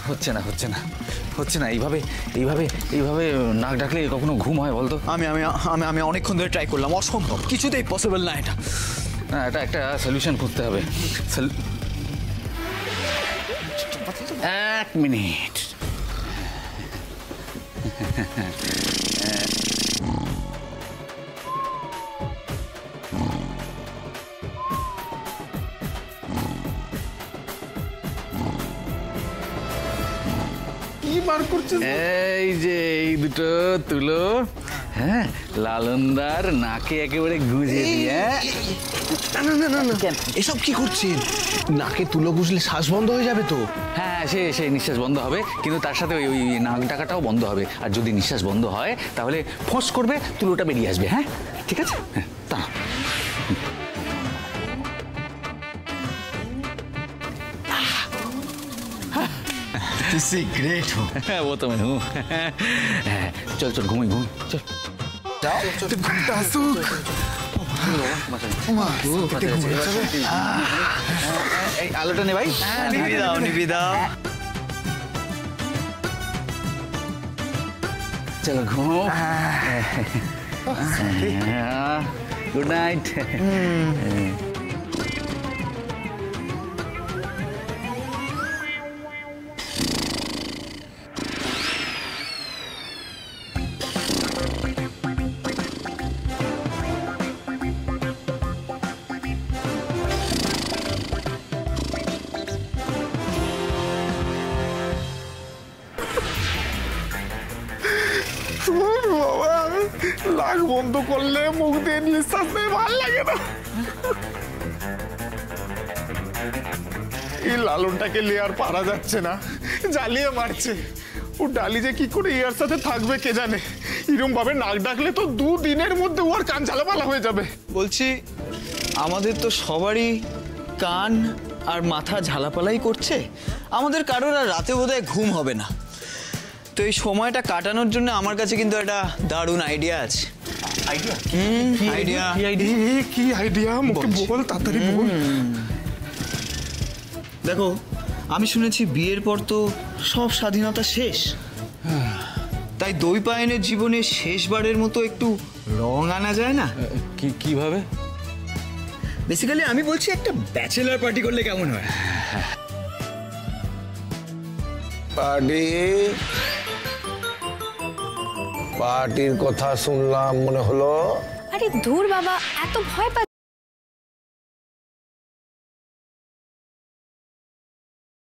হচ্ছে না হচ্ছে না হচ্ছে না। এইভাবে এইভাবে এইভাবে নাক ডাকলে কখনো ঘুম হয় বলতো? আমি আমি আমি আমি অনেকক্ষণ ধরে ট্রাই করলাম, অসম্ভব, কিছুতেই পসিবল না এটা। না, এটা একটা সলিউশন খুঁজতে হবে। এক মিনিট। এই যে এই দুটো তুলো, হ্যাঁ, লালনদার নাকে একেবারে গুঁজে দিয়ে। না না না না, এসব কি করছেন? নাকে তুলো গুজলে শ্বাস বন্ধ হয়ে যাবে তো। হ্যাঁ, সে নিঃশ্বাস বন্ধ হবে, কিন্তু তার সাথে ওই নাক ডাকাটাও বন্ধ হবে। আর যদি নিঃশ্বাস বন্ধ হয় তাহলে ফোঁস করবে, তুলোটা বেরিয়ে আসবে। হ্যাঁ, ঠিক আছে। হ্যাঁ, তা ग्रेट हो। वो तो मैं हूँ। चल चल घूमी घूम चल। আলোটা নে ভাই। নিবি দাও। চলো ঘুমো। Good night. নাক বন্ধ করলে মুখ দিয়ে নিঃশ্বাস নেই, ভালো লাগে না। এই লালনটাকে লেয়ার পারা যাচ্ছে না, জ্বালিয়ে মারছে। ও ডালি যে কি করে ইয়ার সাথে থাকবে কে জানে। এরকম ভাবে নাক ডাকলে তো 2 দিনের মধ্যে ওর কান ঝালাপালা হয়ে যাবে। বলছি, আমাদের তো সবারই কান আর মাথা ঝালাপালাই করছে, আমাদের কারোর আর রাতে বোধহয় ঘুম হবে না। তো এই সময়টা কাটানোর জন্য আমার কাছে কিন্তু একটা দারুণ আইডিয়া আছে। আইডিয়া? আইডিয়া কি আইডিয়া? মুখে বল, তাড়াতাড়ি বল। দেখো, আমি শুনেছি বিয়ের পর তো সব স্বাধীনতা শেষ, তাই দই পায়নের জীবনে শেষবারের মতো একটু রং আনা যায় না? কিভাবে? বেসিক্যালি আমি বলছি একটা ব্যাচেলার পার্টি করলে কেমন হয়? পার্টির কথা শুনলাম মনে হলো। আরে ধুর বাবা, এত ভয়